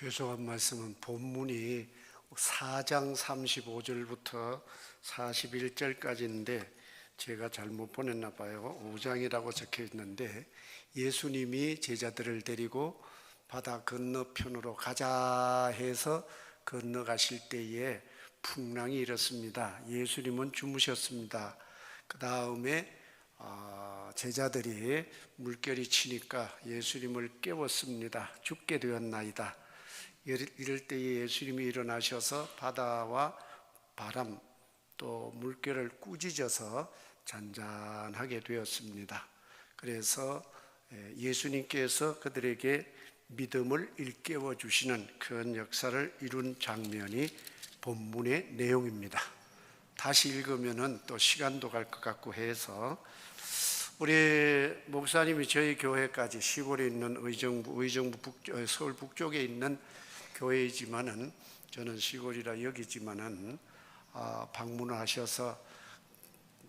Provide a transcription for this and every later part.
죄송한 말씀은 본문이 4장 35절부터 41절까지인데 제가 잘못 보냈나 봐요. 5장이라고 적혀 있는데 예수님이 제자들을 데리고 바다 건너편으로 가자 해서 건너가실 때에 풍랑이 일었습니다. 예수님은 주무셨습니다. 그 다음에 제자들이 물결이 치니까 예수님을 깨웠습니다. 죽게 되었나이다. 이럴 때에 예수님이 일어나셔서 바다와 바람 또 물결을 꾸짖어서 잔잔하게 되었습니다. 그래서 예수님께서 그들에게 믿음을 일깨워 주시는 그런 역사를 이룬 장면이 본문의 내용입니다. 다시 읽으면은 또 시간도 갈 것 같고 해서 우리 목사님이 저희 교회까지 시골에 있는 의정부 서울 북쪽에 있는 교회이지만은 저는 시골이라 여기지만은 방문을 하셔서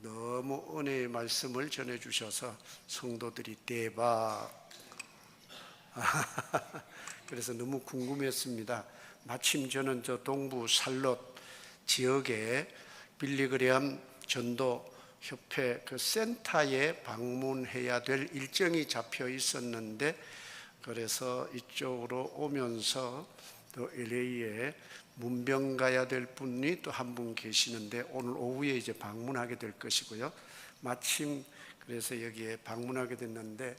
너무 은혜의 말씀을 전해주셔서 성도들이 대박 그래서 너무 궁금했습니다. 마침 저는 저 동부 샬롯 지역에 빌리그레암 전도 협회 그 센터에 방문해야 될 일정이 잡혀 있었는데 그래서 이쪽으로 오면서 또 LA에 문병 가야 될 분이 또 한 분 계시는데 오늘 오후에 이제 방문하게 될 것이고요. 마침 그래서 여기에 방문하게 됐는데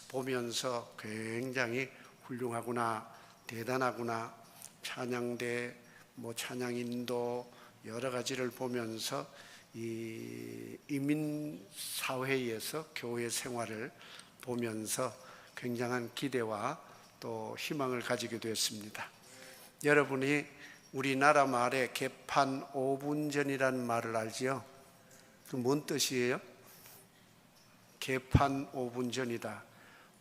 보면서 굉장히 훌륭하구나, 대단하구나, 찬양대, 찬양인도 여러 가지를 보면서 이 이민사회에서 교회 생활을 보면서 굉장한 기대와 또 희망을 가지게 되었습니다. 여러분이 우리나라 말에 개판 5분 전이라는 말을 알지요? 그 뭔 뜻이에요? 개판 5분 전이다.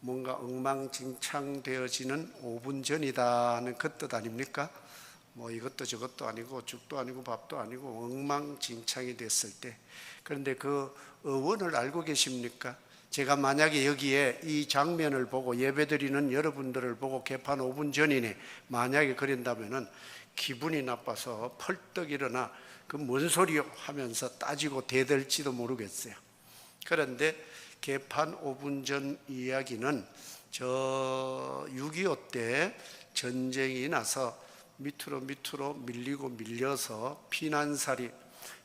뭔가 엉망진창 되어지는 5분 전이다 하는 그 뜻 아닙니까? 이것도 저것도 아니고 죽도 아니고 밥도 아니고 엉망진창이 됐을 때. 그런데 그 어원을 알고 계십니까? 제가 만약에 여기에 이 장면을 보고 예배드리는 여러분들을 보고 개판 5분 전이네 만약에 그런다면은 기분이 나빠서 펄떡 일어나 그 뭔 소리요 하면서 따지고 대들지도 모르겠어요. 그런데 개판 5분 전 이야기는 저 6.25 때 전쟁이 나서 밑으로 밀리고 밀려서 피난살이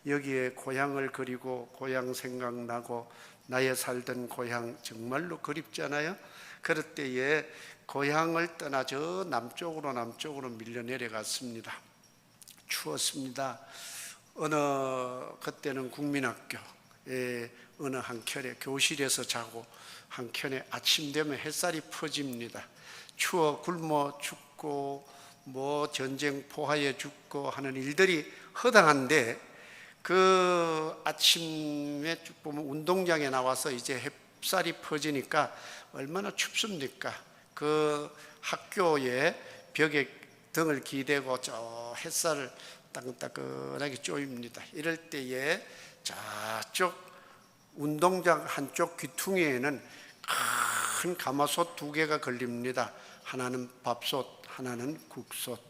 여기에 고향을 그리고 고향 생각나고 나의 살던 고향 정말로 그립잖아요. 그럴 때에 고향을 떠나 저 남쪽으로 밀려 내려갔습니다. 추웠습니다. 그때는 국민학교에 어느 한켠에 교실에서 자고 한켠에 아침 되면 햇살이 퍼집니다. 추워 굶어 죽고 전쟁 포화에 죽고 하는 일들이 허당한데 그 아침에 쭉 보면 운동장에 나와서 이제 햇살이 퍼지니까 얼마나 춥습니까? 그 학교에 벽에 등을 기대고 저 햇살을 따끈따끈하게 쬐입니다. 이럴 때에 저쪽 운동장 한쪽 귀퉁이에는 큰 가마솥 2개가 걸립니다. 하나는 밥솥, 하나는 국솥.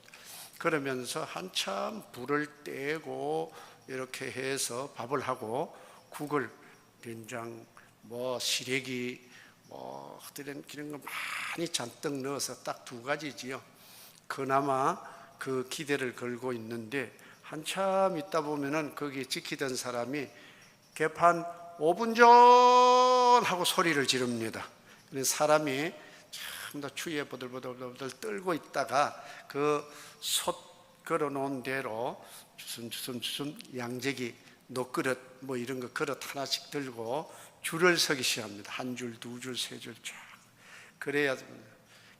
그러면서 한참 불을 떼고 이렇게 해서 밥을 하고 국을 된장, 시래기, 그런 거 많이 잔뜩 넣어서 딱 2가지지요. 그나마 그 기대를 걸고 있는데 한참 있다 보면은 거기 지키던 사람이 개판 5분 전 하고 소리를 지릅니다. 그래서 사람이 참 더 추위에 보들보들 떨고 있다가 그 솥 걸어놓은 대로 주섬 양재기 녹그릇 이런 거 그릇 하나씩 들고 줄을 서기 시작합니다. 1줄, 2줄, 3줄 쫙. 그래야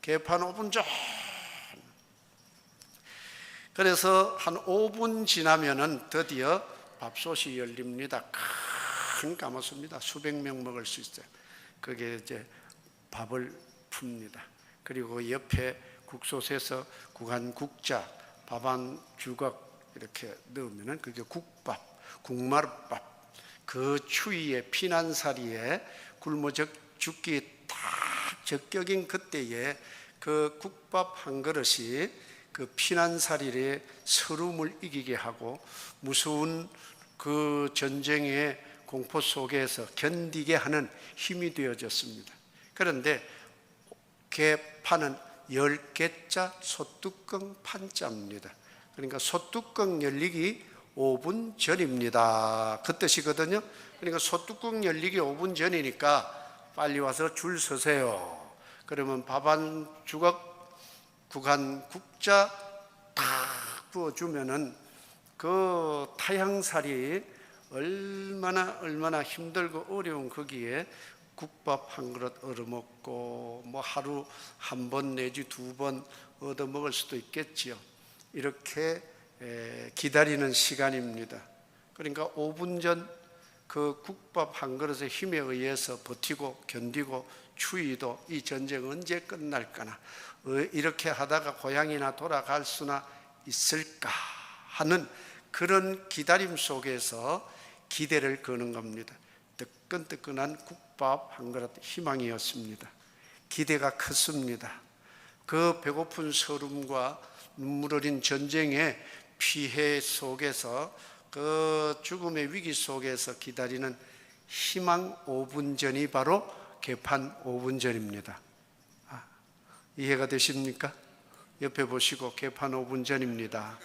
개판 5분 전. 그래서 한 5분 지나면은 드디어 밥솥이 열립니다. 큰 가마솥입니다. 수백 명 먹을 수 있어요. 그게 이제 밥을 풉니다. 그리고 옆에 국솥에서 국한 국자, 밥 한 주걱 이렇게 넣으면은 그게 국밥, 국마릇밥. 그 추위에 피난살이에 굶어 죽기 딱 적격인 그때에 그 국밥 한 그릇이 그 피난살이의 서름을 이기게 하고 무서운 그 전쟁의 공포 속에서 견디게 하는 힘이 되어졌습니다. 그런데 개판은 10개자 소뚜껑 판자입니다. 그러니까 소뚜껑 열리기 5분 전입니다. 그 뜻이거든요. 그러니까 소뚜껑 열리기 5분 전이니까 빨리 와서 줄 서세요. 그러면 밥 한 주걱 국한 국자 딱 부어주면은 그 타향살이 얼마나 힘들고 어려운 거기에 국밥 한 그릇 얻어먹고 뭐 하루 한 번 내지 두 번 얻어먹을 수도 있겠지요. 이렇게 기다리는 시간입니다. 그러니까 5분 전 그 국밥 한 그릇의 힘에 의해서 버티고 견디고 추위도 이 전쟁 언제 끝날까나 이렇게 하다가 고향이나 돌아갈 수나 있을까 하는 그런 기다림 속에서 기대를 거는 겁니다. 뜨끈뜨끈한 국밥 한 그릇 희망이었습니다. 기대가 컸습니다. 그 배고픈 서름과 눈물 어린 전쟁의 피해 속에서 그 죽음의 위기 속에서 기다리는 희망 5분 전이 바로 개판 5분 전입니다. 이해가 되십니까? 옆에 보시고 개판 5분 전입니다.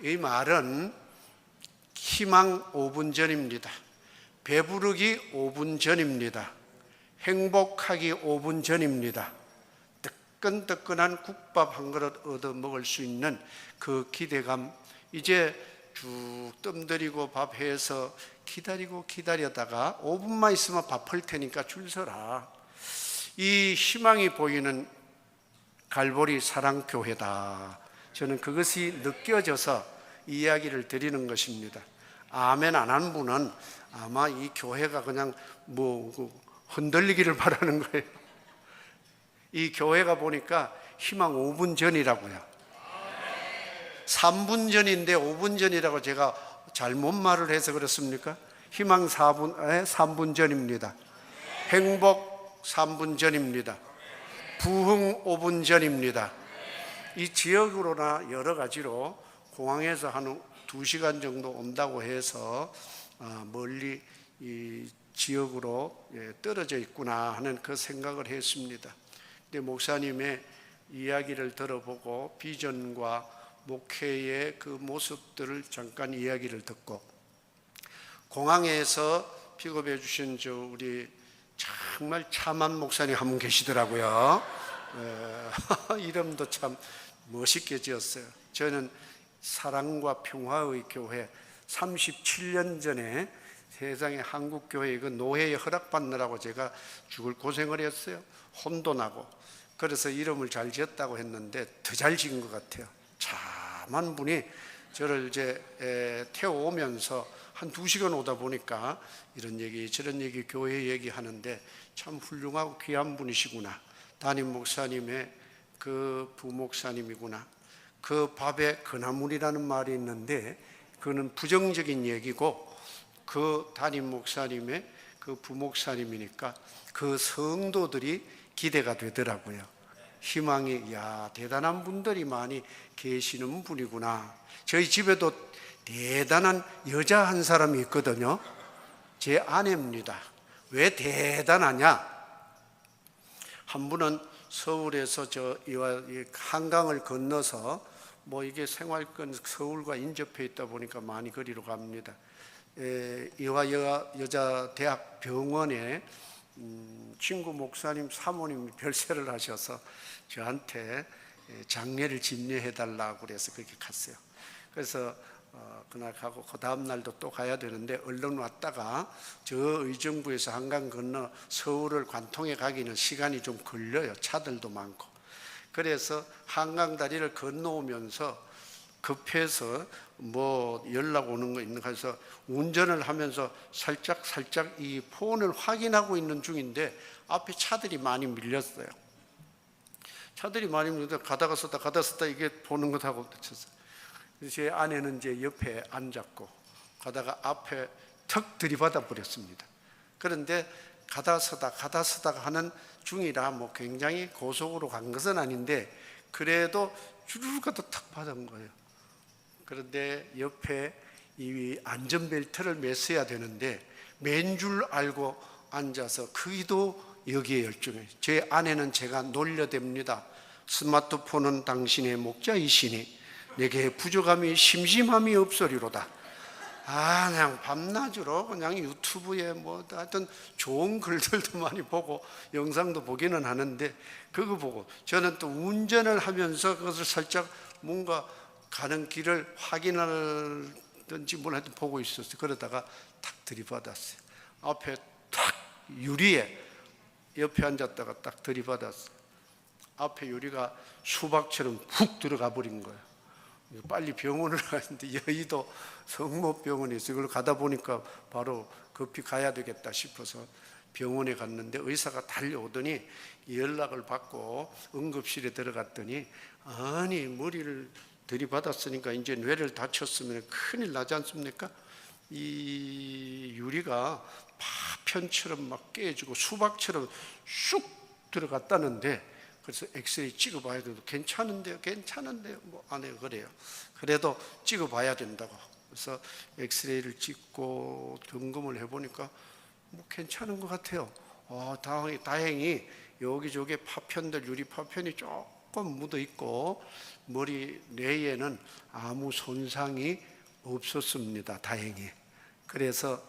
이 말은 희망 5분 전입니다. 배부르기 5분 전입니다. 행복하기 5분 전입니다. 뜨끈뜨끈한 국밥 한 그릇 얻어 먹을 수 있는 그 기대감, 이제 쭉 뜸들이고 밥해서 기다리고 기다렸다가 5분만 있으면 밥 할 테니까 줄 서라. 이 희망이 보이는 갈보리 사랑교회다. 저는 그것이 느껴져서 이야기를 드리는 것입니다. 아멘 안 하는 분은 아마 이 교회가 그냥 흔들리기를 바라는 거예요. 이 교회가 보니까 희망 5분 전이라고요. 3분 전인데 5분 전이라고 제가 잘못 말을 해서 그렇습니까? 희망 3분 전입니다. 행복 3분 전입니다. 부흥 5분 전입니다. 이 지역으로나 여러 가지로 공항에서 한 2시간 정도 온다고 해서 멀리 이 지역으로 떨어져 있구나 하는 그 생각을 했습니다. 근데 목사님의 이야기를 들어보고 비전과 목회의 그 모습들을 잠깐 이야기를 듣고 공항에서 픽업해 주신 우리 정말 참한 목사님 한 분 계시더라고요. 이름도 참 멋있게 지었어요. 저는 사랑과 평화의 교회 37년 전에 세상에 한국교회 이거 노회에 허락받느라고 제가 죽을 고생을 했어요. 혼도 나고. 그래서 이름을 잘 지었다고 했는데 더 잘 지은 것 같아요. 참한 분이 저를 이제 태워오면서 한 2시간 오다 보니까 이런 얘기 저런 얘기 교회 얘기하는데 참 훌륭하고 귀한 분이시구나. 담임 목사님의 그 부목사님이구나. 그 밥에 그나물이라는 말이 있는데 그는 부정적인 얘기고 그 담임 목사님의 그 부목사님이니까 그 성도들이 기대가 되더라고요. 희망이 대단한 분들이 많이 계시는 분이구나. 저희 집에도 대단한 여자 한 사람이 있거든요. 제 아내입니다. 왜 대단하냐? 한 분은 서울에서 한강을 건너서 이게 생활권 서울과 인접해 있다 보니까 많이 거리로 갑니다. 여자 대학 병원에 친구 목사님 사모님이 별세를 하셔서 저한테 장례를 집례해 달라고 그래서 그렇게 갔어요. 그래서 그날 가고 그 다음 날도 또 가야 되는데 얼른 왔다가 저 의정부에서 한강 건너 서울을 관통해 가기는 시간이 좀 걸려요. 차들도 많고. 그래서 한강 다리를 건너오면서 급해서 연락 오는 거 있는 가서 운전을 하면서 살짝 이 폰을 확인하고 있는 중인데 앞에 차들이 많이 밀렸어요. 차들이 많이 밀려서 가다가 썼다 이게 보는 것하고 쳤어요. 제 아내는 이제 옆에 앉았고 가다가 앞에 턱 들이받아 버렸습니다. 그런데 가다 서다 하는 중이라 뭐 굉장히 고속으로 간 것은 아닌데 그래도 주르륵 가도 탁 받은 거예요. 그런데 옆에 이 안전벨트를 맸어야 되는데 맨 줄 알고 앉아서 그이도 여기에 열중해요. 제 아내는 제가 놀려댑니다. 스마트폰은 당신의 목자이시니 내게 부족함이 심심함이 없으리로다. 그냥 밤낮으로 그냥 유튜브에 뭐 하여튼 좋은 글들도 많이 보고 영상도 보기는 하는데 그거 보고 저는 또 운전을 하면서 그것을 살짝 뭔가 가는 길을 확인하든지 뭘 하여튼 보고 있었어요. 그러다가 탁 들이받았어요. 앞에 탁 유리에 옆에 앉았다가 딱 들이받았어요. 앞에 유리가 수박처럼 훅 들어가 버린 거예요. 빨리 병원을 가는데 여의도 성모병원에 있어요. 그걸 가다 보니까 바로 급히 가야 되겠다 싶어서 병원에 갔는데 의사가 달려오더니 연락을 받고 응급실에 들어갔더니 아니 머리를 들이받았으니까 이제 뇌를 다쳤으면 큰일 나지 않습니까? 이 유리가 파편처럼 막 깨지고 수박처럼 쑥 들어갔다는데 그래서 엑스레이 찍어봐야 돼도 괜찮은데요 뭐 안에 그래요. 그래도 찍어봐야 된다고. 그래서 엑스레이를 찍고 점검을 해보니까 뭐 괜찮은 것 같아요. 다행히 여기저기 파편들 유리 파편이 조금 묻어 있고 머리 뇌에는 아무 손상이 없었습니다. 다행히. 그래서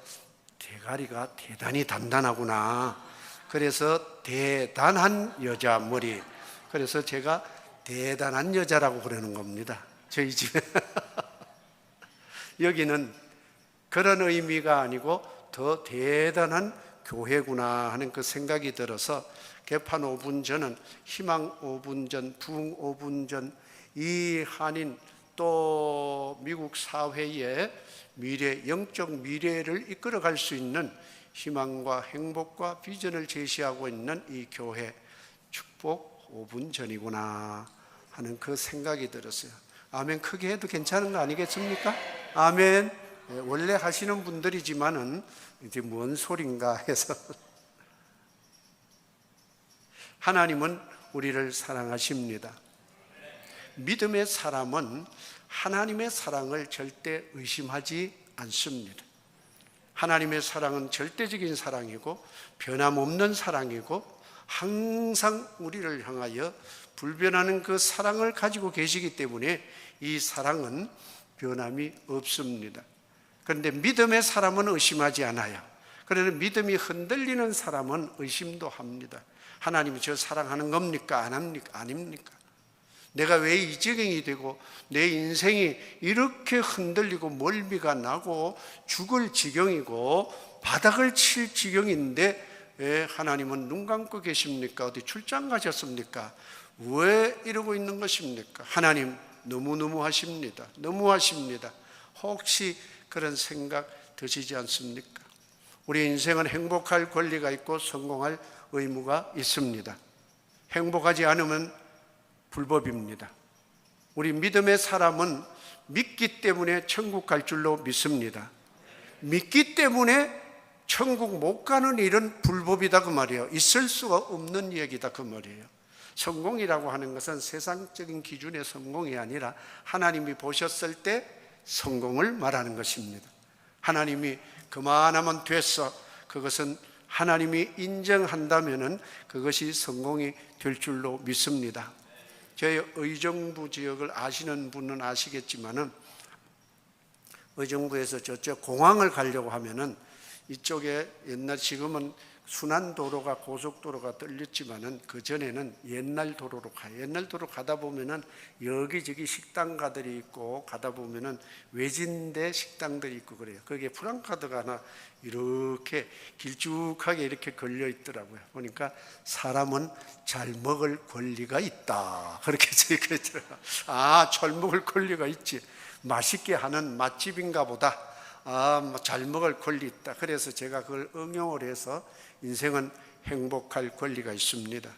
대가리가 대단히 단단하구나. 그래서 대단한 여자 머리. 그래서 제가 대단한 여자라고 그러는 겁니다. 저희 집에. 여기는 그런 의미가 아니고 더 대단한 교회구나 하는 그 생각이 들어서 개판 5분 전은 희망 5분 전, 부흥 5분 전, 이 한인 또 미국 사회의 미래, 영적 미래를 이끌어갈 수 있는 희망과 행복과 비전을 제시하고 있는 이 교회 축복 5분 전이구나 하는 그 생각이 들었어요. 아멘 크게 해도 괜찮은 거 아니겠습니까? 아멘. 원래 하시는 분들이지만은 이제 뭔 소린가 해서 하나님은 우리를 사랑하십니다. 믿음의 사람은 하나님의 사랑을 절대 의심하지 않습니다. 하나님의 사랑은 절대적인 사랑이고 변함없는 사랑이고 항상 우리를 향하여 불변하는 그 사랑을 가지고 계시기 때문에 이 사랑은 변함이 없습니다. 그런데 믿음의 사람은 의심하지 않아요. 그런데 믿음이 흔들리는 사람은 의심도 합니다. 하나님이 저 사랑하는 겁니까? 안 합니까? 아닙니까? 내가 왜 이 지경이 되고 내 인생이 이렇게 흔들리고 멀미가 나고 죽을 지경이고 바닥을 칠 지경인데 왜 하나님은 눈 감고 계십니까? 어디 출장 가셨습니까? 왜 이러고 있는 것입니까? 하나님 너무너무 하십니다. 너무 하십니다. 혹시 그런 생각 드시지 않습니까? 우리 인생은 행복할 권리가 있고 성공할 의무가 있습니다. 행복하지 않으면 불법입니다. 우리 믿음의 사람은 믿기 때문에 천국 갈 줄로 믿습니다. 믿기 때문에 천국 못 가는 일은 불법이다 그 말이에요. 있을 수가 없는 얘기다 그 말이에요. 성공이라고 하는 것은 세상적인 기준의 성공이 아니라 하나님이 보셨을 때 성공을 말하는 것입니다. 하나님이 그만하면 됐어. 그것은 하나님이 인정한다면 그것이 성공이 될 줄로 믿습니다. 저희 의정부 지역을 아시는 분은 아시겠지만은 의정부에서 저쪽 공항을 가려고 하면은 이쪽에 옛날 지금은 순환도로가 고속도로가 뚫렸지만은 그 전에는 옛날 도로로 가요. 옛날 도로 가다 보면은 여기저기 식당가들이 있고 가다 보면은 외진데 식당들이 있고 그래요. 거기에 프랑카드가 하나 이렇게 길쭉하게 이렇게 걸려 있더라고요. 보니까 사람은 잘 먹을 권리가 있다. 그렇게 적혀 있더라고요. 잘 먹을 권리가 있지. 맛있게 하는 맛집인가 보다. 잘 먹을 권리 있다. 그래서 제가 그걸 응용을 해서 인생은 행복할 권리가 있습니다.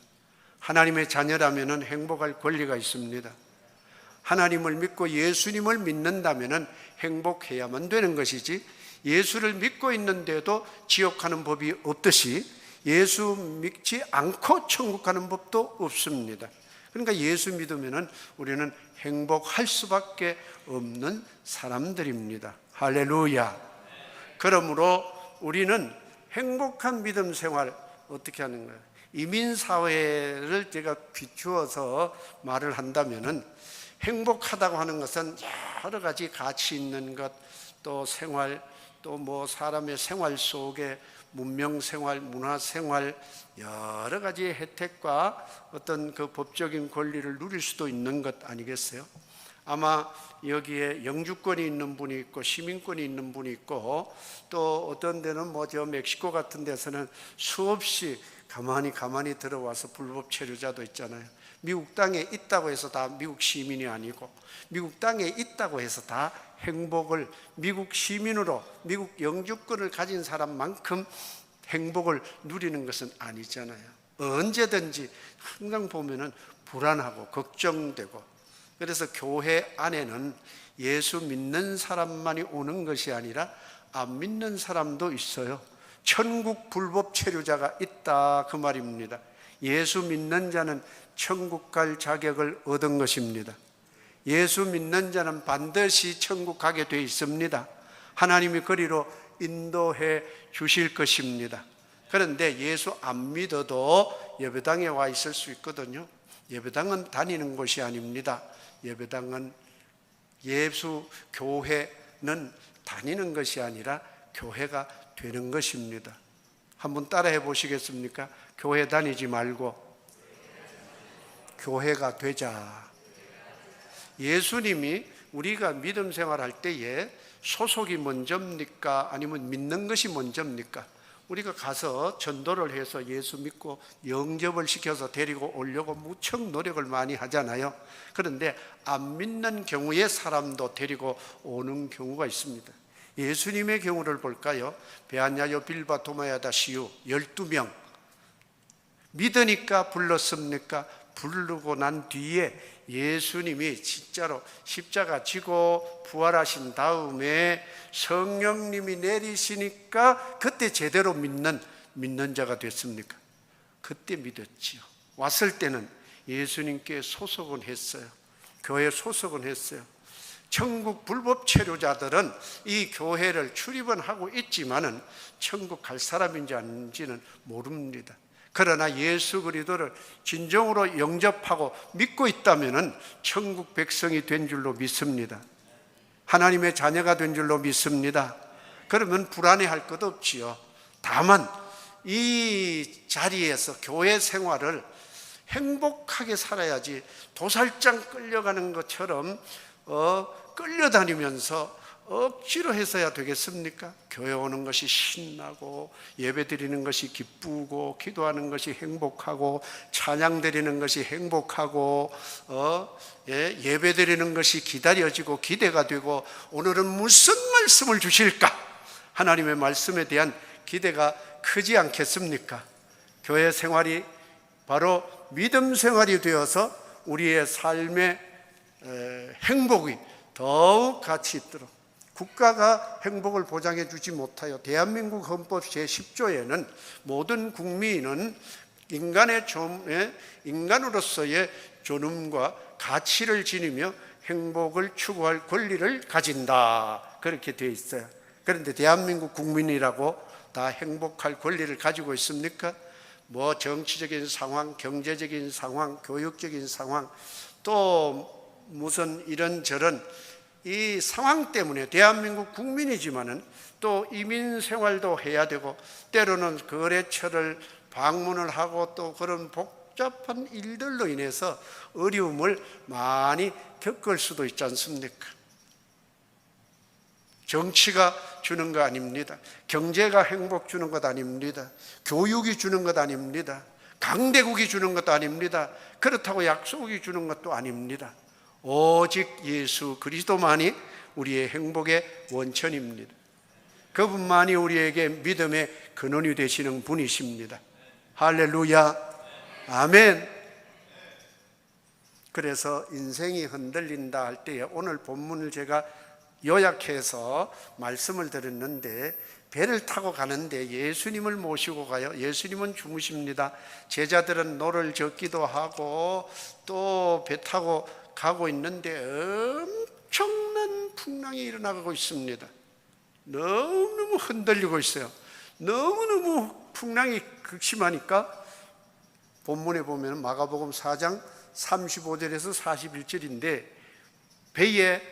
하나님의 자녀라면 행복할 권리가 있습니다. 하나님을 믿고 예수님을 믿는다면 행복해야만 되는 것이지 예수를 믿고 있는데도 지옥 가는 법이 없듯이 예수 믿지 않고 천국 가는 법도 없습니다. 그러니까 예수 믿으면 우리는 행복할 수밖에 없는 사람들입니다. 할렐루야. 그러므로 우리는 행복한 믿음 생활 어떻게 하는 거예요? 이민사회를 제가 비추어서 말을 한다면 행복하다고 하는 것은 여러 가지 가치 있는 것, 또 생활, 또 뭐 사람의 생활 속에 문명생활, 문화생활 여러 가지 혜택과 어떤 그 법적인 권리를 누릴 수도 있는 것 아니겠어요? 아마 여기에 영주권이 있는 분이 있고 시민권이 있는 분이 있고 또 어떤 데는 뭐 저 멕시코 같은 데서는 수없이 가만히 들어와서 불법 체류자도 있잖아요. 미국 땅에 있다고 해서 다 미국 시민이 아니고 미국 땅에 있다고 해서 다 행복을 미국 시민으로 미국 영주권을 가진 사람만큼 행복을 누리는 것은 아니잖아요. 언제든지 항상 보면은 불안하고 걱정되고, 그래서 교회 안에는 예수 믿는 사람만이 오는 것이 아니라 안 믿는 사람도 있어요. 천국 불법 체류자가 있다 그 말입니다. 예수 믿는 자는 천국 갈 자격을 얻은 것입니다. 예수 믿는 자는 반드시 천국 가게 돼 있습니다. 하나님이 그리로 인도해 주실 것입니다. 그런데 예수 안 믿어도 예배당에 와 있을 수 있거든요. 예배당은 다니는 곳이 아닙니다. 예배당은 예수 교회는 다니는 것이 아니라 교회가 되는 것입니다. 한번 따라해 보시겠습니까? 교회 다니지 말고 교회가 되자. 예수님이 우리가 믿음 생활할 때에 소속이 먼저입니까? 아니면 믿는 것이 먼저입니까? 우리가 가서 전도를 해서 예수 믿고 영접을 시켜서 데리고 오려고 무척 노력을 많이 하잖아요. 그런데 안 믿는 경우에 사람도 데리고 오는 경우가 있습니다. 예수님의 경우를 볼까요? 베아냐요 빌바 도마야다 시우 12명 믿으니까 불렀습니까? 부르고 난 뒤에 예수님이 진짜로 십자가 지고 부활하신 다음에 성령님이 내리시니까 그때 제대로 믿는 자가 됐습니까? 그때 믿었지요. 왔을 때는 예수님께 소속은 했어요. 교회에 소속은 했어요. 천국 불법 체류자들은 이 교회를 출입은 하고 있지만은 천국 갈 사람인지 아닌지는 모릅니다. 그러나 예수 그리스도를 진정으로 영접하고 믿고 있다면은 천국 백성이 된 줄로 믿습니다. 하나님의 자녀가 된 줄로 믿습니다. 그러면 불안해할 것 없지요. 다만 이 자리에서 교회 생활을 행복하게 살아야지 도살장 끌려가는 것처럼 끌려다니면서 억지로 해서야 되겠습니까? 교회 오는 것이 신나고 예배 드리는 것이 기쁘고 기도하는 것이 행복하고 찬양 드리는 것이 행복하고 예배 드리는 것이 기다려지고 기대가 되고 오늘은 무슨 말씀을 주실까? 하나님의 말씀에 대한 기대가 크지 않겠습니까? 교회 생활이 바로 믿음 생활이 되어서 우리의 삶의 행복이 더욱 가치 있도록 국가가 행복을 보장해 주지 못하여 대한민국 헌법 제10조에는 모든 국민은 인간으로서의 존엄과 가치를 지니며 행복을 추구할 권리를 가진다 그렇게 되어 있어요. 그런데 대한민국 국민이라고 다 행복할 권리를 가지고 있습니까? 뭐 정치적인 상황, 경제적인 상황, 교육적인 상황 또 무슨 이런저런 이 상황 때문에 대한민국 국민이지만은 또 이민 생활도 해야 되고 때로는 거래처를 방문을 하고 또 그런 복잡한 일들로 인해서 어려움을 많이 겪을 수도 있지 않습니까? 정치가 주는 거 아닙니다. 경제가 행복 주는 것 아닙니다. 교육이 주는 것 아닙니다. 강대국이 주는 것도 아닙니다. 그렇다고 약속이 주는 것도 아닙니다. 오직 예수 그리스도만이 우리의 행복의 원천입니다. 그분만이 우리에게 믿음의 근원이 되시는 분이십니다. 할렐루야, 아멘. 그래서 인생이 흔들린다 할 때에 오늘 본문을 제가 요약해서 말씀을 드렸는데 배를 타고 가는데 예수님을 모시고 가요. 예수님은 주무십니다. 제자들은 노를 젓기도 하고 또 배 타고 가고 있는데 엄청난 풍랑이 일어나고 있습니다. 너무너무 흔들리고 있어요. 너무너무 풍랑이 극심하니까 본문에 보면 마가복음 4장 35절에서 41절인데 배에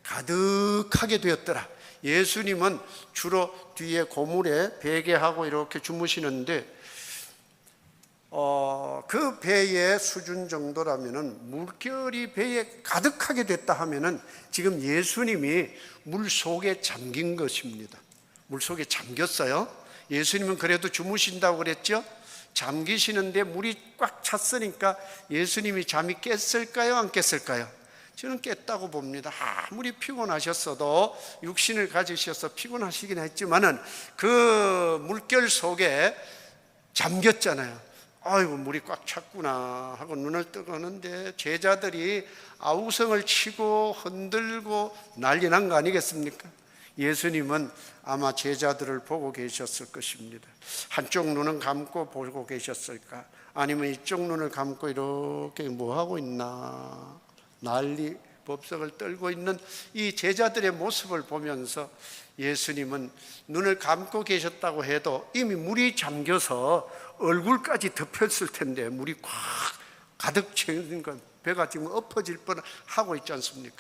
가득하게 되었더라. 예수님은 주로 뒤에 고물에 베개하고 이렇게 주무시는데 그 배의 수준 정도라면은 물결이 배에 가득하게 됐다 하면은 지금 예수님이 물 속에 잠긴 것입니다. 물 속에 잠겼어요. 예수님은 그래도 주무신다고 그랬죠? 잠기시는데 물이 꽉 찼으니까 예수님이 잠이 깼을까요? 안 깼을까요? 저는 깼다고 봅니다. 아무리 피곤하셨어도 육신을 가지셔서 피곤하시긴 했지만은 그 물결 속에 잠겼잖아요. 아이고 물이 꽉 찼구나 하고 눈을 뜨고는데 제자들이 아우성을 치고 흔들고 난리 난 거 아니겠습니까? 예수님은 아마 제자들을 보고 계셨을 것입니다. 한쪽 눈은 감고 보고 계셨을까? 아니면 이쪽 눈을 감고 이렇게 뭐 하고 있나? 난리 법석을 떨고 있는 이 제자들의 모습을 보면서 예수님은 눈을 감고 계셨다고 해도 이미 물이 잠겨서 얼굴까지 덮였을 텐데 물이 꽉 가득 채운 건 배가 지금 엎어질 뻔하고 있지 않습니까?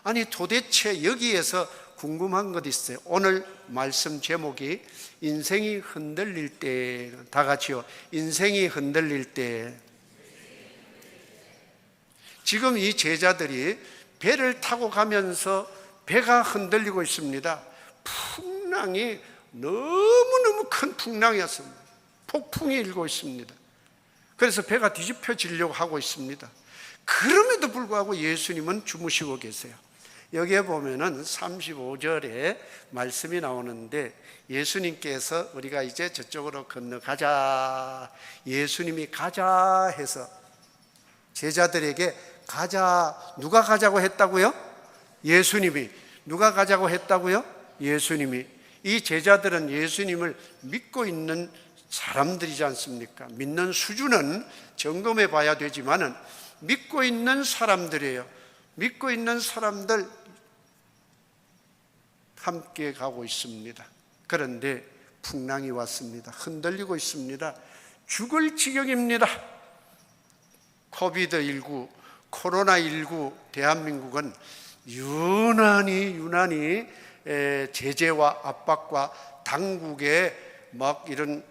아니 도대체 여기에서 궁금한 것 있어요. 오늘 말씀 제목이 인생이 흔들릴 때, 다 같이요. 인생이 흔들릴 때. 지금 이 제자들이 배를 타고 가면서 배가 흔들리고 있습니다. 풍랑이 너무너무 큰 풍랑이었습니다. 폭풍이 일고 있습니다. 그래서 배가 뒤집혀지려고 하고 있습니다. 그럼에도 불구하고 예수님은 주무시고 계세요. 여기에 보면은 35절에 말씀이 나오는데 예수님께서 우리가 이제 저쪽으로 건너가자, 예수님이 가자 해서 제자들에게 가자, 누가 가자고 했다고요? 예수님이. 누가 가자고 했다고요? 예수님이. 이 제자들은 예수님을 믿고 있는 사람들이지 않습니까? 믿는 수준은 점검해 봐야 되지만은 믿고 있는 사람들이에요. 믿고 있는 사람들 함께 가고 있습니다. 그런데 풍랑이 왔습니다. 흔들리고 있습니다. 죽을 지경입니다. 코비드19, 코로나19 대한민국은 유난히 제재와 압박과 당국의 막 이런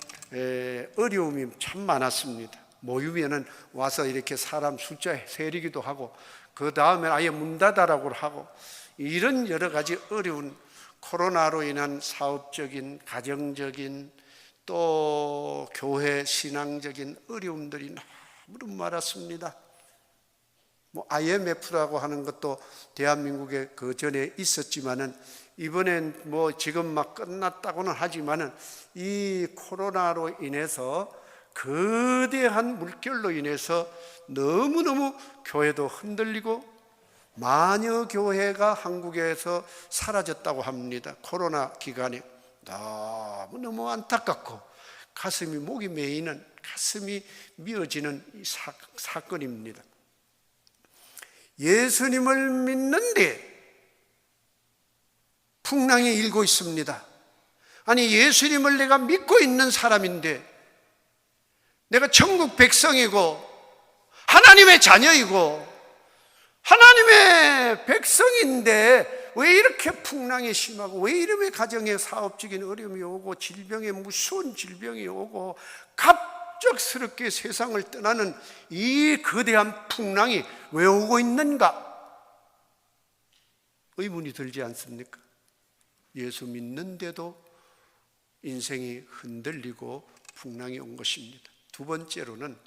어려움이 참 많았습니다. 모이면은 와서 이렇게 사람 숫자 세리기도 하고 그 다음에 아예 문 닫아라고 하고 이런 여러 가지 어려운 코로나로 인한 사업적인, 가정적인 또 교회 신앙적인 어려움들이 너무 많았습니다. 뭐 IMF라고 하는 것도 대한민국에 그 전에 있었지만은 이번엔 뭐 지금 막 끝났다고는 하지만은 이 코로나로 인해서 거대한 물결로 인해서 너무너무 교회도 흔들리고 마녀 교회가 한국에서 사라졌다고 합니다. 코로나 기간에 너무너무 안타깝고 가슴이 목이 메이는, 가슴이 미어지는 이 사건입니다. 예수님을 믿는데 풍랑이 일고 있습니다. 아니 예수님을 내가 믿고 있는 사람인데 내가 천국 백성이고 하나님의 자녀이고 하나님의 백성인데 왜 이렇게 풍랑이 심하고 왜 이름의 가정에 사업적인 어려움이 오고 질병에 무서운 질병이 오고 갑작스럽게 세상을 떠나는 이 거대한 풍랑이 왜 오고 있는가? 의문이 들지 않습니까? 예수 믿는데도 인생이 흔들리고 풍랑이 온 것입니다. 두 번째로는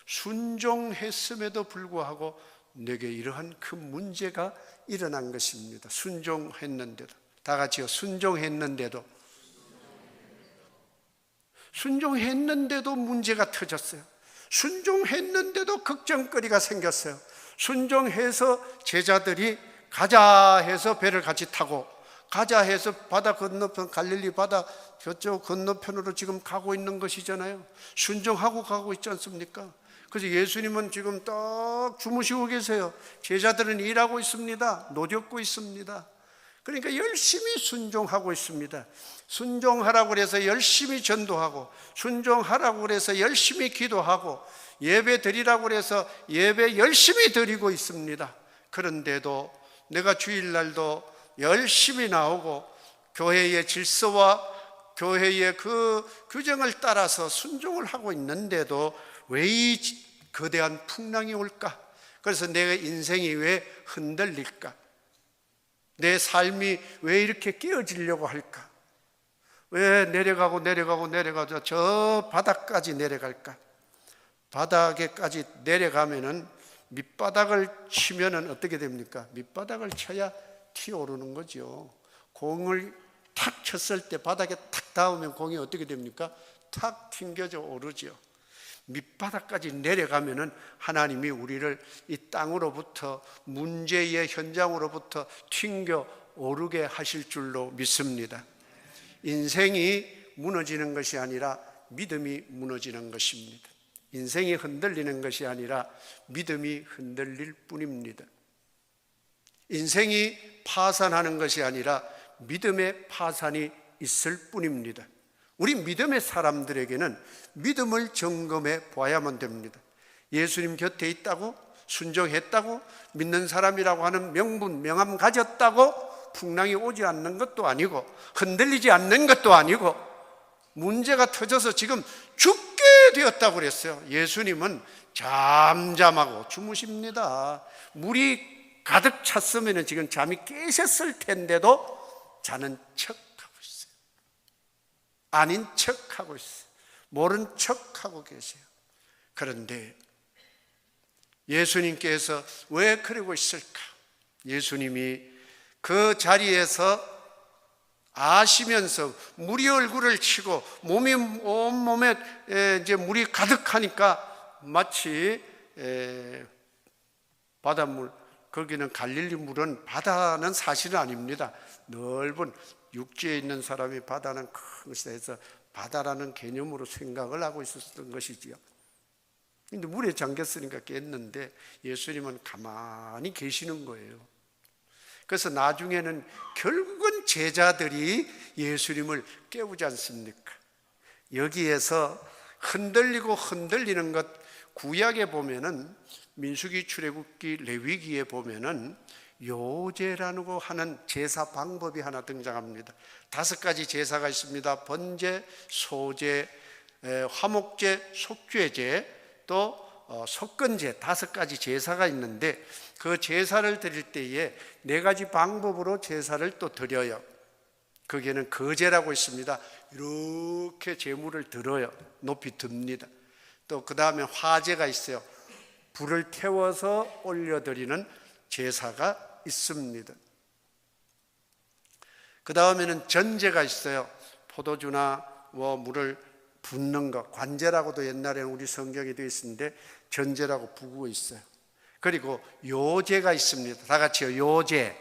순종했음에도 불구하고 내게 이러한 큰 문제가 일어난 것입니다. 순종했는데도. 다 같이요. 순종했는데도 문제가 터졌어요. 순종했는데도 걱정거리가 생겼어요. 순종해서 제자들이 가자 해서 배를 같이 타고 가자 해서 바다 건너편 갈릴리 바다 저쪽 건너편으로 지금 가고 있는 것이잖아요. 순종하고 가고 있지 않습니까? 그래서 예수님은 지금 딱 주무시고 계세요. 제자들은 일하고 있습니다. 노젓고 있습니다. 그러니까 열심히 순종하고 있습니다. 순종하라고 그래서 열심히 전도하고, 순종하라고 그래서 열심히 기도하고, 예배 드리라고 그래서 예배 열심히 드리고 있습니다. 그런데도 내가 주일날도 열심히 나오고 교회의 질서와 교회의 그 규정을 따라서 순종을 하고 있는데도 왜 이 거대한 풍랑이 올까? 그래서 내 인생이 왜 흔들릴까? 내 삶이 왜 이렇게 깨어지려고 할까? 왜 내려가고 저 바닥까지 내려갈까? 바닥에까지 내려가면은 밑바닥을 치면은 어떻게 됩니까? 밑바닥을 쳐야 튀어오르는 거죠. 공을 탁 쳤을 때 바닥에 탁 닿으면 공이 어떻게 됩니까? 탁 튕겨져 오르죠. 밑바닥까지 내려가면은 하나님이 우리를 이 땅으로부터, 문제의 현장으로부터 튕겨 오르게 하실 줄로 믿습니다. 인생이 무너지는 것이 아니라 믿음이 무너지는 것입니다. 인생이 흔들리는 것이 아니라 믿음이 흔들릴 뿐입니다. 인생이 파산하는 것이 아니라 믿음의 파산이 있을 뿐입니다. 우리 믿음의 사람들에게는 믿음을 점검해 봐야만 됩니다. 예수님 곁에 있다고, 순종했다고, 믿는 사람이라고 하는 명분, 명함 가졌다고 풍랑이 오지 않는 것도 아니고 흔들리지 않는 것도 아니고 문제가 터져서 지금 죽게 되었다고 그랬어요. 예수님은 잠잠하고 주무십니다. 물이 가득 찼으면 지금 잠이 깨셨을 텐데도 자는 척하고 있어요. 아닌 척하고 있어요. 모른 척하고 계세요. 그런데 예수님께서 왜 그러고 있을까? 예수님이 그 자리에서 아시면서 물이 얼굴을 치고 온몸에 이제 물이 가득하니까 마치 바닷물, 거기는 갈릴리 물은 바다는 사실은 아닙니다. 넓은 육지에 있는 사람이 바다는 큰 곳에서 바다라는 개념으로 생각을 하고 있었던 것이지요. 근데 물에 잠겼으니까 깼는데 예수님은 가만히 계시는 거예요. 그래서 나중에는 결국은 제자들이 예수님을 깨우지 않습니까? 여기에서 흔들리는 것, 구약에 보면은 민수기, 출애굽기, 레위기에 보면은 요제라고 하는 제사 방법이 하나 등장합니다. 5가지 제사가 있습니다. 번제, 소제, 화목제, 속죄제, 또 속건제, 5가지 제사가 있는데 그 제사를 드릴 때에 4가지 방법으로 제사를 또 드려요. 거기에는 거제라고 있습니다. 이렇게 제물을 들어요. 높이 듭니다. 또 그 다음에 화제가 있어요. 불을 태워서 올려드리는 제사가 있습니다. 그 다음에는 전제가 있어요. 포도주나 물을 붓는 것, 관제라고도 옛날에는 우리 성경에 되어 있었는데 전제라고 부고 있어요. 그리고 요제가 있습니다. 다 같이요. 요제.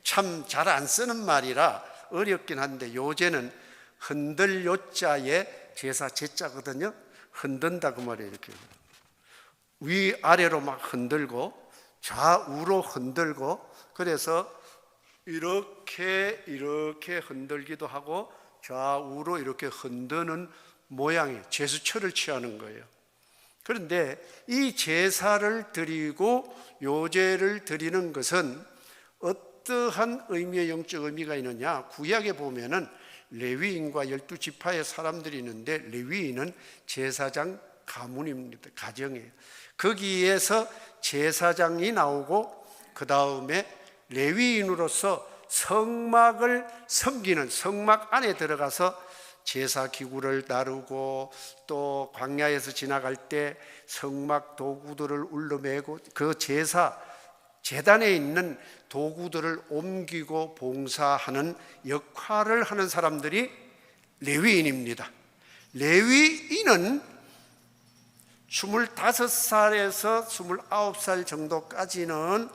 참 잘 안 쓰는 말이라 어렵긴 한데 요제는 흔들 요자에 제사 제자거든요. 흔든다 그 말이에요. 이렇게 위아래로 막 흔들고 좌우로 흔들고, 그래서 이렇게 흔들기도 하고 좌우로 이렇게 흔드는 모양의 제수처를 취하는 거예요. 그런데 이 제사를 드리고 요제를 드리는 것은 어떠한 의미의 영적 의미가 있느냐? 구약에 보면은 레위인과 12지파의 사람들이 있는데 레위인은 제사장 가문입니다. 가정이에요. 거기에서 제사장이 나오고 그 다음에 레위인으로서 성막을 섬기는, 성막 안에 들어가서 제사 기구를 다루고 또 광야에서 지나갈 때 성막 도구들을 울러매고 그 제단에 있는 도구들을 옮기고 봉사하는 역할을 하는 사람들이 레위인입니다. 레위인은 25살에서 29살 정도까지는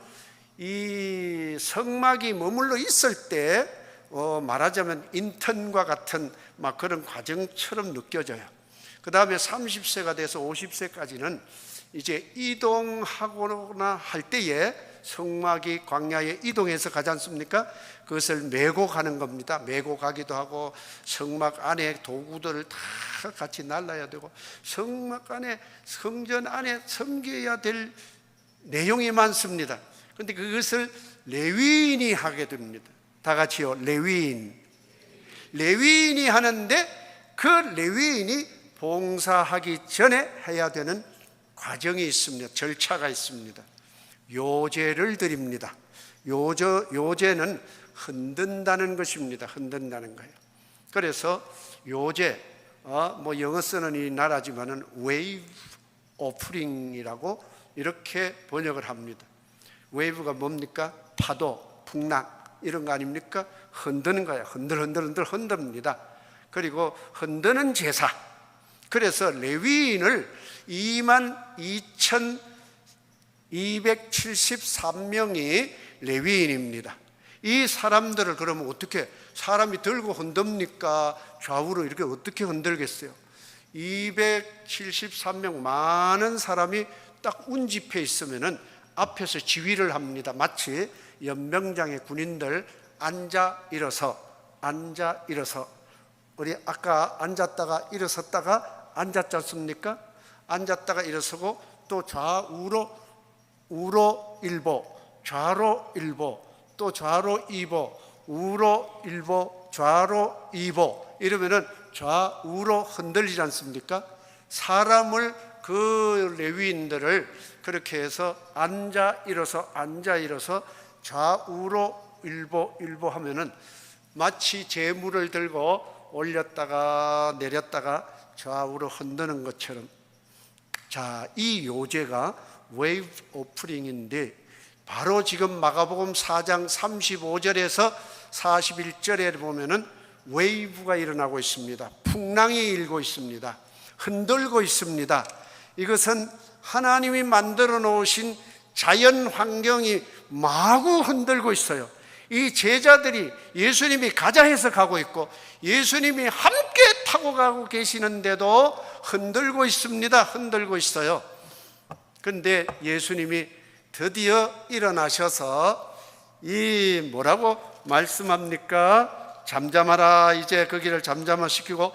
이 성막이 머물러 있을 때 말하자면 인턴과 같은 막 그런 과정처럼 느껴져요. 그 다음에 30세가 돼서 50세까지는 이제 이동하거나 할 때에 성막이 광야에 이동해서 가지 않습니까? 그것을 메고 가는 겁니다. 메고 가기도 하고, 성막 안에 도구들을 다 같이 날라야 되고, 성막 안에, 성전 안에 섬겨야 될 내용이 많습니다. 그런데 그것을 레위인이 하게 됩니다. 다 같이요. 레위인이 하는데, 그 레위인이 봉사하기 전에 해야 되는 과정이 있습니다. 절차가 있습니다. 요제를 드립니다. 요제는 흔든다는 것입니다. 흔든다는 거예요. 그래서 요제, 영어 쓰는 이 나라지만은 wave offering이라고 이렇게 번역을 합니다. wave가 뭡니까? 파도, 풍랑 이런 거 아닙니까? 흔드는 거예요. 흔들 흔듭니다. 그리고 흔드는 제사. 그래서 레위인을 22,273명이 레위인입니다. 이 사람들을 그러면 어떻게 사람이 들고 흔듭니까? 좌우로 이렇게 어떻게 흔들겠어요? 273명 많은 사람이 딱 운집해 있으면은 앞에서 지휘를 합니다. 마치 연병장의 군인들 앉아 일어서 우리 아까 앉았다가 일어섰다가 앉았지 않습니까? 앉았다가 일어서고 또 우로 일보, 좌로 일보, 또 좌로 이보, 우로 일보, 좌로 이보 이러면은 좌우로 흔들리지 않습니까? 사람을 그 레위인들을 그렇게 해서 앉아 일어서 좌우로 일보 하면은 마치 재물을 들고 올렸다가 내렸다가 좌우로 흔드는 것처럼. 자, 이 요제가 웨이브 오프링인데 바로 지금 마가복음 4장 35절에서 41절에 보면은 웨이브가 일어나고 있습니다. 풍랑이 일고 있습니다. 흔들고 있습니다. 이것은 하나님이 만들어 놓으신 자연 환경이 마구 흔들고 있어요. 이 제자들이 예수님이 가자 해서 가고 있고 예수님이 함께 타고 가고 계시는데도 흔들고 있습니다. 흔들고 있어요. 그런데 예수님이 드디어 일어나셔서 이 뭐라고 말씀합니까? 잠잠하라. 이제 거기를 잠잠화시키고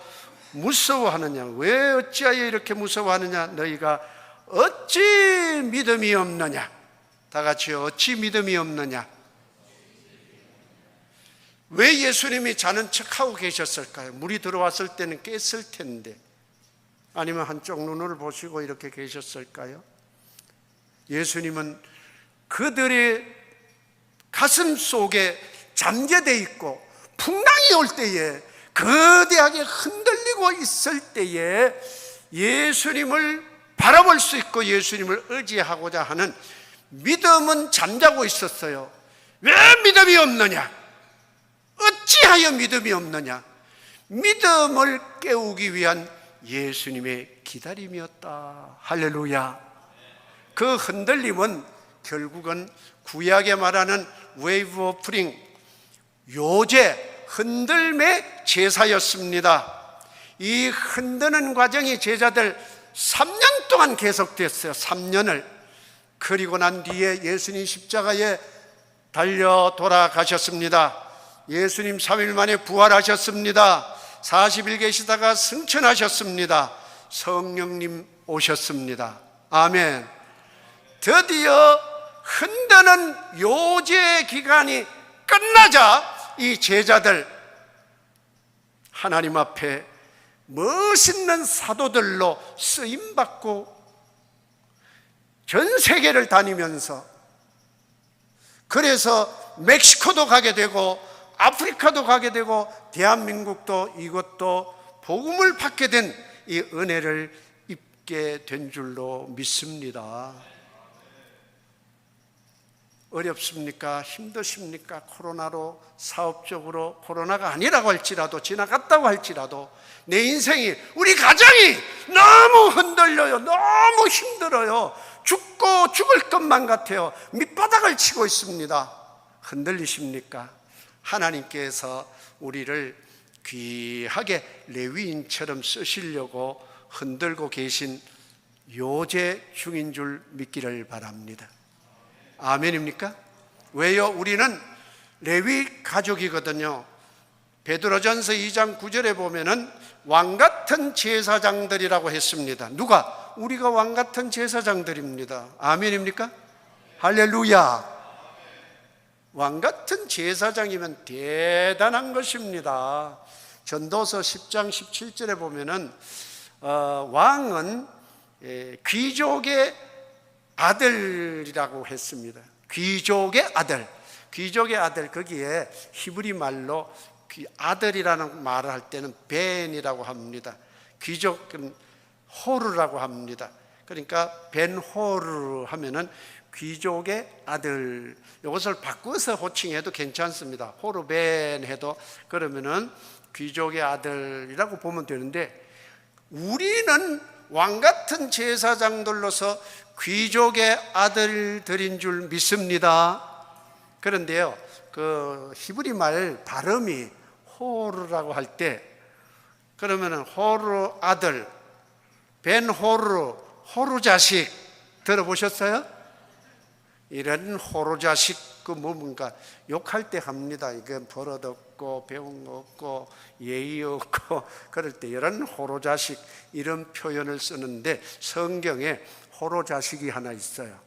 무서워하느냐? 왜 어찌하여 이렇게 무서워하느냐? 너희가 어찌 믿음이 없느냐? 다 같이요. 어찌 믿음이 없느냐? 왜 예수님이 자는 척하고 계셨을까요? 물이 들어왔을 때는 깼을 텐데. 아니면 한쪽 눈을 보시고 이렇게 계셨을까요? 예수님은 그들의 가슴 속에 잠재되어 있고 풍랑이 올 때에 거대하게 흔들리고 있을 때에 예수님을 바라볼 수 있고 예수님을 의지하고자 하는 믿음은 잠자고 있었어요. 왜 믿음이 없느냐? 어찌하여 믿음이 없느냐? 믿음을 깨우기 위한 예수님의 기다림이었다. 할렐루야. 그 흔들림은 결국은 구약에 말하는 웨이브 오프링, 요제, 흔들매 제사였습니다. 이 흔드는 과정이 제자들 3년 동안 계속됐어요. 3년을. 그리고 난 뒤에 예수님 십자가에 달려 돌아가셨습니다. 예수님 3일 만에 부활하셨습니다. 40일 계시다가 승천하셨습니다. 성령님 오셨습니다. 아멘. 드디어 흔드는 요제 기간이 끝나자 이 제자들 하나님 앞에 멋있는 사도들로 쓰임받고 전 세계를 다니면서, 그래서 멕시코도 가게 되고 아프리카도 가게 되고 대한민국도 이것도 복음을 받게 된 이 은혜를 입게 된 줄로 믿습니다. 어렵습니까? 힘드십니까? 코로나로 사업적으로, 코로나가 아니라고 할지라도, 지나갔다고 할지라도 내 인생이, 우리 가정이 너무 흔들려요. 너무 힘들어요. 죽고 죽을 것만 같아요. 밑바닥을 치고 있습니다. 흔들리십니까? 하나님께서 우리를 귀하게 레위인처럼 쓰시려고 흔들고 계신 요제 중인 줄 믿기를 바랍니다. 아멘입니까? 왜요? 우리는 레위 가족이거든요. 베드로전서 2장 9절에 보면은 왕같은 제사장들이라고 했습니다. 누가? 우리가 왕같은 제사장들입니다. 아멘입니까? 할렐루야. 왕같은 제사장이면 대단한 것입니다. 전도서 10장 17절에 보면은 왕은 귀족의 아들이라고 했습니다. 귀족의 아들. 귀족의 아들, 거기에 히브리 말로 아들이라는 말을 할 때는 벤이라고 합니다. 귀족은 호르라고 합니다. 그러니까 벤호르 하면은 귀족의 아들. 이것을 바꿔서 호칭해도 괜찮습니다. 호르벤 해도 그러면은 귀족의 아들이라고 보면 되는데, 우리는 왕같은 제사장들로서 귀족의 아들들인 줄 믿습니다. 그런데요, 그 히브리 말 발음이 호르라고 할 때, 그러면은 호르 아들, 벤 호르, 호르 자식 들어보셨어요? 이런 호르 자식, 그 뭔가 욕할 때 합니다. 이게 버릇 없고 배운 거 없고 예의 없고 그럴 때 이런 호르 자식, 이런 표현을 쓰는데, 성경에 호르 자식이 하나 있어요.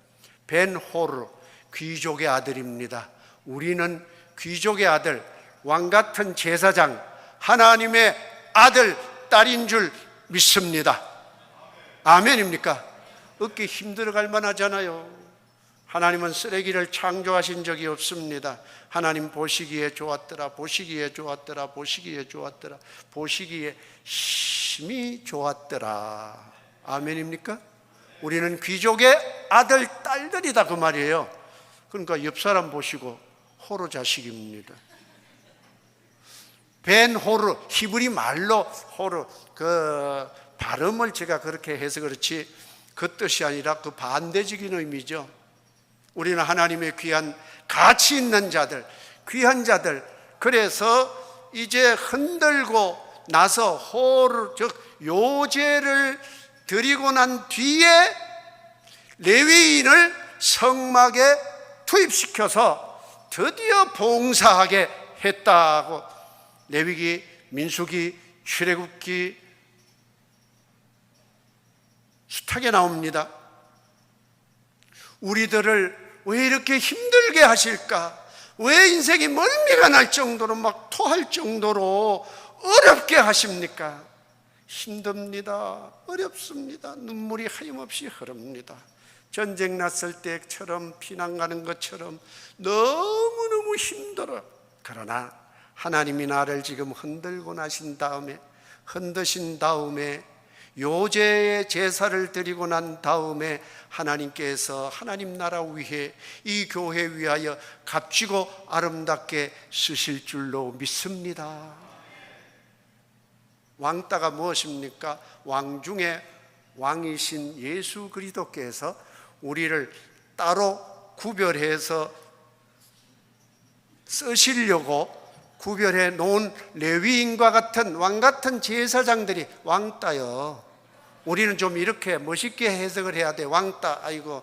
벤 호르, 귀족의 아들입니다. 우리는 귀족의 아들, 왕같은 제사장, 하나님의 아들, 딸인 줄 믿습니다. 아멘입니까? 어깨 힘들어갈 만하잖아요. 하나님은 쓰레기를 창조하신 적이 없습니다. 하나님 보시기에 좋았더라, 보시기에 좋았더라, 보시기에 좋았더라, 보시기에 심히 좋았더라. 아멘입니까? 우리는 귀족의 아들, 딸들이다, 그 말이에요. 그러니까 옆 사람 보시고 호르 자식입니다. 벤 호르, 히브리 말로 호르, 그 발음을 제가 그렇게 해서 그렇지 그 뜻이 아니라 그 반대적인 의미죠. 우리는 하나님의 귀한 가치 있는 자들, 귀한 자들. 그래서 이제 흔들고 나서 호르, 즉 요제를 드리고 난 뒤에 레위인을 성막에 투입시켜서 드디어 봉사하게 했다고 레위기, 민수기, 출애굽기 숱하게 나옵니다. 우리들을 왜 이렇게 힘들게 하실까? 왜 인생이 멀미가 날 정도로 막 토할 정도로 어렵게 하십니까? 힘듭니다. 어렵습니다. 눈물이 하염없이 흐릅니다. 전쟁 났을 때처럼, 피난 가는 것처럼 너무너무 힘들어. 그러나 하나님이 나를 지금 흔들고 나신 다음에, 흔드신 다음에, 요제의 제사를 드리고 난 다음에 하나님께서 하나님 나라 위해, 이 교회 위하여 값지고 아름답게 쓰실 줄로 믿습니다. 왕따가 무엇입니까? 왕 중에 왕이신 예수 그리스도께서 우리를 따로 구별해서 쓰시려고 구별해 놓은 레위인과 같은 왕 같은 제사장들이 왕따요. 우리는 좀 이렇게 멋있게 해석을 해야 돼. 왕따, 아이고,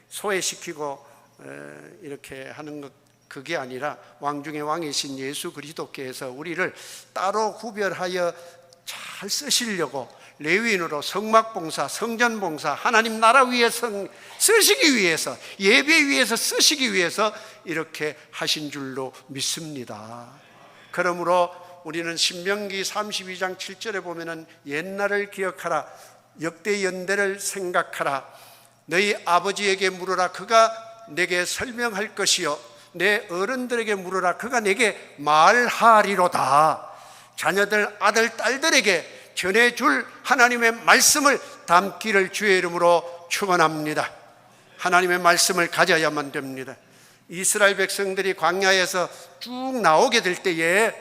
소외시키고 이렇게 하는 것, 그게 아니라 왕 중에 왕이신 예수 그리스도께서 우리를 따로 구별하여 잘 쓰시려고 레위인으로 성막봉사, 성전봉사, 하나님 나라 위에 쓰시기 위해서, 예배 위해서 쓰시기 위해서 이렇게 하신 줄로 믿습니다. 그러므로 우리는 신명기 32장 7절에 보면은 옛날을 기억하라, 역대 연대를 생각하라, 너희 아버지에게 물으라, 그가 내게 설명할 것이요, 내 어른들에게 물으라, 그가 내게 말하리로다. 자녀들, 아들, 딸들에게 전해줄 하나님의 말씀을 담기를 주의 이름으로 축원합니다. 하나님의 말씀을 가져야만 됩니다. 이스라엘 백성들이 광야에서 쭉 나오게 될 때에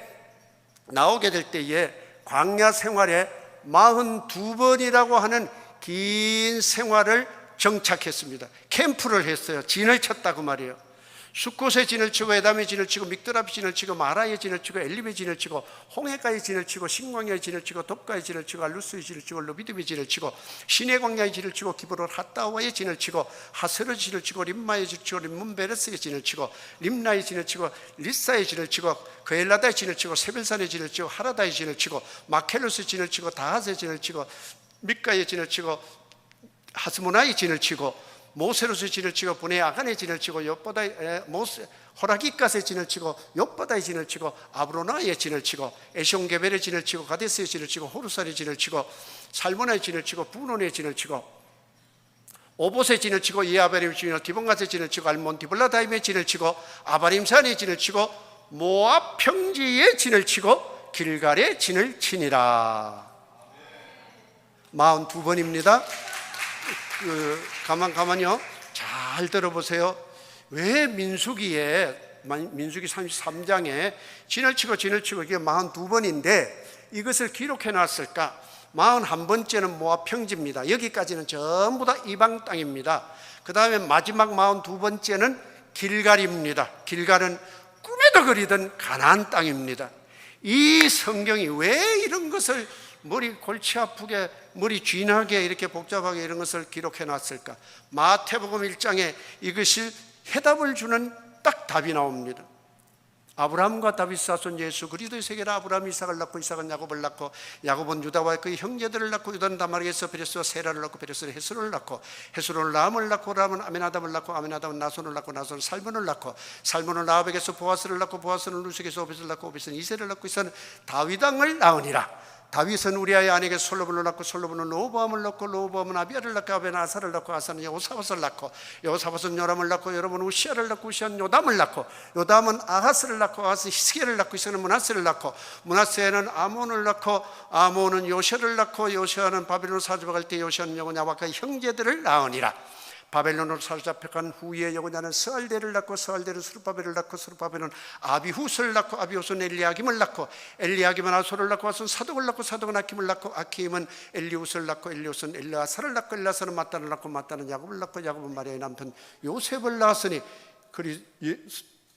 광야 생활에 42번이라고 하는 긴 생활을 정착했습니다. 캠프를 했어요. 진을 쳤다고 말이에요. 숫곳에 진을 치고 에담의 진을 치고 믹드랍의 진을 치고 마라의 진을 치고 엘림의 진을 치고 홍해가의 진을 치고 신광야의 진을 치고 덥가의 진을 치고 알루스의 진을 치고 루비딤의 진을 치고 시내 광야의 진을 치고 기브롯 핫다와의 진을 치고 하스르의 진을 치고 림마의 진을 치고 림문베레스의 진을 치고 림나의 진을 치고 리사의 진을 치고 그엘라다의 진을 치고 세벨산의 진을 치고 하라다의 진을 치고 마켈로스의 진을 치고 다하스의 진을 치고 미가의 진을 치고 하스모나의 진을 치고 모세로스의 진을 치고 분의 아간의 진을 치고 호라기갓의 진을 치고 욥바다의 진을 치고 아브로나의 진을 치고 에숑게벨의 진을 치고 가데스의 진을 치고 호르살의 진을 치고 살모나의 진을 치고 부논의 진을 치고 오봇의 진을 치고 이아베림의 진을 디본갓의 진을 치고 알몬 디블라다임의 진을 치고 아바림산의 진을 치고 모압 평지의 진을 치고 길갈의 진을 치니라. 42번입니다. 가만요. 잘 들어보세요. 왜 민수기 33장에 진을 치고 이게 42번인데 이것을 기록해 놨을까? 41번째는 모압 평지입니다. 여기까지는 전부 다 이방 땅입니다. 그 다음에 마지막 42번째는 길갈입니다. 길갈은 꿈에도 그리던 가나안 땅입니다. 이 성경이 왜 이런 것을 머리 골치 아프게 머리 쥐나게 이렇게 복잡하게 이런 것을 기록해 놨을까? 마태복음 1장에 이것이 해답을 주는 딱 답이 나옵니다. 아브라함과 다윗 자손 예수 그리스도의 세계라. 아브라함이 이삭을 낳고 이삭은 야곱을 낳고 야곱은 유다와 그의 형제들을 낳고 유다는 다말에서 베레스와 세라를 낳고 베레스는 헤스론을 낳고 헤스론은 람을 낳고 람은 아메나답을 낳고 아메나답은 나손을 낳고 나손은 살몬을 낳고 살몬은 라합에게서 보아스를 낳고 보아스는 루색에서 오벳을 낳고 오벳은 이세를 낳고 이세는 다윗 왕을 낳으니라. 다윗은 우리아의 아내에게 솔로몬을 낳고 솔로몬은 로보암을 낳고 로보암은 아비야를 낳고 아비야는 아사를 낳고 아사는 여호사밧을 낳고 여호사밧은 요람을 낳고 요람은 우시아를 낳고 우시아는 요담을 낳고 요담은 아하스를 낳고 아하스는 히스기야를 낳고 히스기야는 므낫세를 낳고 므낫세는 아몬을 낳고 아몬은 요시아를 낳고 요시아는 바벨론 사로잡혀갈 때 요시아는 여호냐와 그의 형제들을 낳으니라. 바벨론으로 사로잡혀간 후에 여호냐는 스알데를 낳고 스알데는 스룹바벨을 낳고 스룹바벨은 아비후스를 낳고 아비후스는 엘리야김을 낳고 엘리야김은 아소를 낳고 아소는 사독을 낳고 사독은 아킴을 낳고 아킴은 엘리우스를 낳고 엘리우스는 엘르아사를 낳고 엘르아사는 마따를 낳고 마따는 야곱을 낳고 야곱은 마리아의 남편 요셉을 낳았으니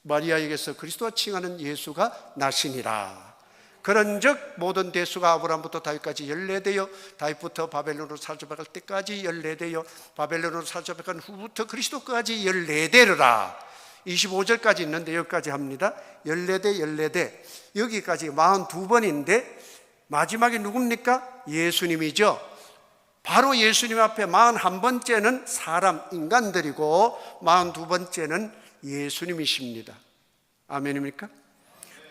마리아에게서 그리스도와 칭하는 예수가 나시니라. 그런즉 모든 대수가 아브라함부터 다윗까지 14대요 다윗부터 바벨론으로 사로잡혀갈 때까지 14대요 바벨론으로 사로잡혀간 후부터 그리스도까지 14대라. 25절까지 있는데 여기까지 합니다. 14대 여기까지 42번인데 마지막에 누굽니까? 예수님이죠. 바로 예수님 앞에 41번째는 사람 인간들이고 42번째는 예수님이십니다. 아멘입니까?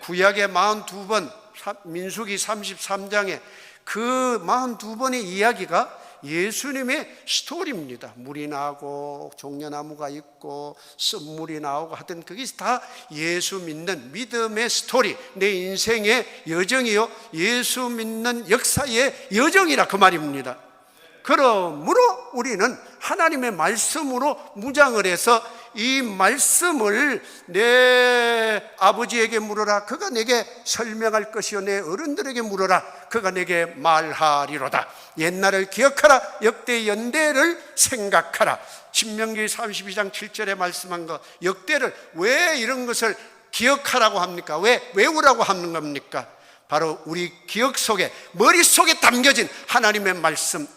구약의 42번 민수기 33장에 그 42번의 이야기가 예수님의 스토리입니다. 물이 나고 종려나무가 있고 쓴물이 나오고 하여튼 그게 다 예수 믿는 믿음의 스토리, 내 인생의 여정이요 예수 믿는 역사의 여정이라 그 말입니다. 그러므로 우리는 하나님의 말씀으로 무장을 해서 이 말씀을 내 아버지에게 물어라 그가 내게 설명할 것이요 내 어른들에게 물어라 그가 내게 말하리로다. 옛날을 기억하라 역대 연대를 생각하라. 신명기 32장 7절에 말씀한 것 역대를 왜 이런 것을 기억하라고 합니까? 왜 외우라고 하는 겁니까? 바로 우리 기억 속에 머릿속에 담겨진 하나님의 말씀,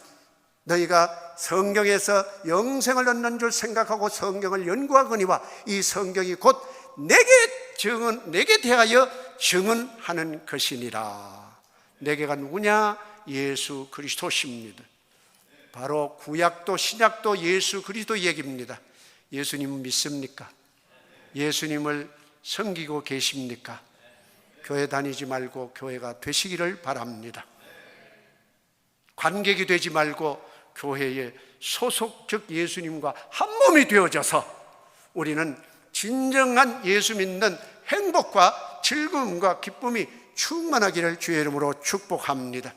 너희가 성경에서 영생을 얻는 줄 생각하고 성경을 연구하거니와 이 성경이 곧 내게 대하여 증언하는 것이니라. 내게가 누구냐? 예수 그리스도십니다. 바로 구약도 신약도 예수 그리스도 얘기입니다. 예수님 믿습니까? 예수님을 섬기고 계십니까? 교회 다니지 말고 교회가 되시기를 바랍니다. 관객이 되지 말고 교회의 소속 즉 예수님과 한 몸이 되어져서 우리는 진정한 예수 믿는 행복과 즐거움과 기쁨이 충만하기를 주의 이름으로 축복합니다.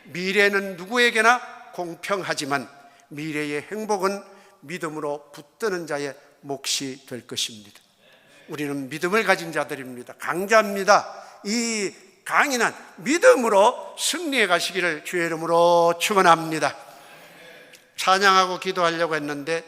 미래는 누구에게나 공평하지만 미래의 행복은 믿음으로 붙드는 자의 몫이 될 것입니다. 우리는 믿음을 가진 자들입니다. 강자입니다. 이 강인한 믿음으로 승리해 가시기를 주의 이름으로 축원합니다. 찬양하고 기도하려고 했는데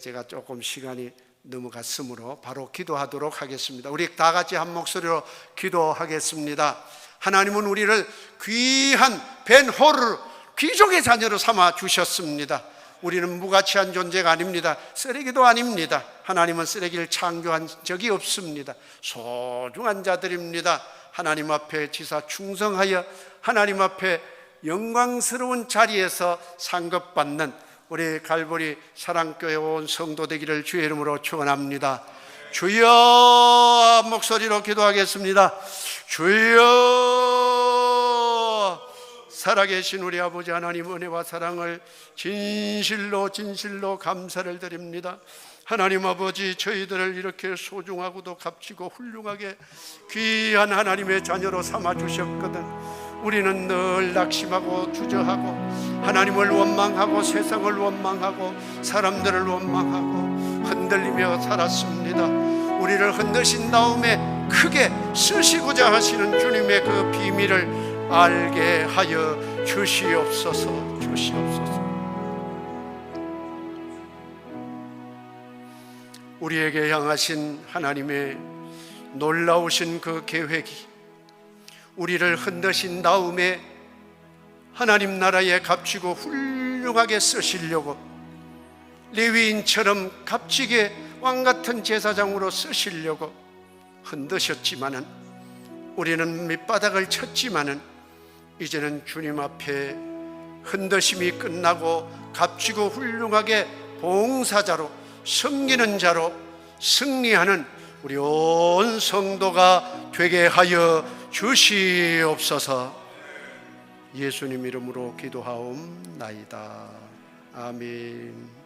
제가 조금 시간이 넘어갔으므로 바로 기도하도록 하겠습니다. 우리 다 같이 한 목소리로 기도하겠습니다. 하나님은 우리를 귀한 벤호르 귀족의 자녀로 삼아 주셨습니다. 우리는 무가치한 존재가 아닙니다. 쓰레기도 아닙니다. 하나님은 쓰레기를 창조한 적이 없습니다. 소중한 자들입니다. 하나님 앞에 지사 충성하여 하나님 앞에 영광스러운 자리에서 상급받는 우리 갈보리 사랑교회 온 성도 되기를 주의 이름으로 축원합니다. 주여, 목소리로 기도하겠습니다. 주여, 살아계신 우리 아버지 하나님 은혜와 사랑을 진실로 감사를 드립니다. 하나님 아버지, 저희들을 이렇게 소중하고도 값지고 훌륭하게 귀한 하나님의 자녀로 삼아 주셨거든. 우리는 늘 낙심하고 주저하고 하나님을 원망하고 세상을 원망하고 사람들을 원망하고 흔들리며 살았습니다. 우리를 흔드신 다음에 크게 쓰시고자 하시는 주님의 그 비밀을 알게 하여 주시옵소서. 우리에게 향하신 하나님의 놀라우신 그 계획이 우리를 흔드신 다음에 하나님 나라에 값지고 훌륭하게 쓰시려고 레위인처럼 값지게 왕같은 제사장으로 쓰시려고 흔드셨지만은, 우리는 밑바닥을 쳤지만은 이제는 주님 앞에 흔드심이 끝나고 값지고 훌륭하게 봉사자로 섬기는 자로 승리하는 우리 온 성도가 되게 하여 주시옵소서. 예수님 이름으로 기도하옵나이다. 아멘.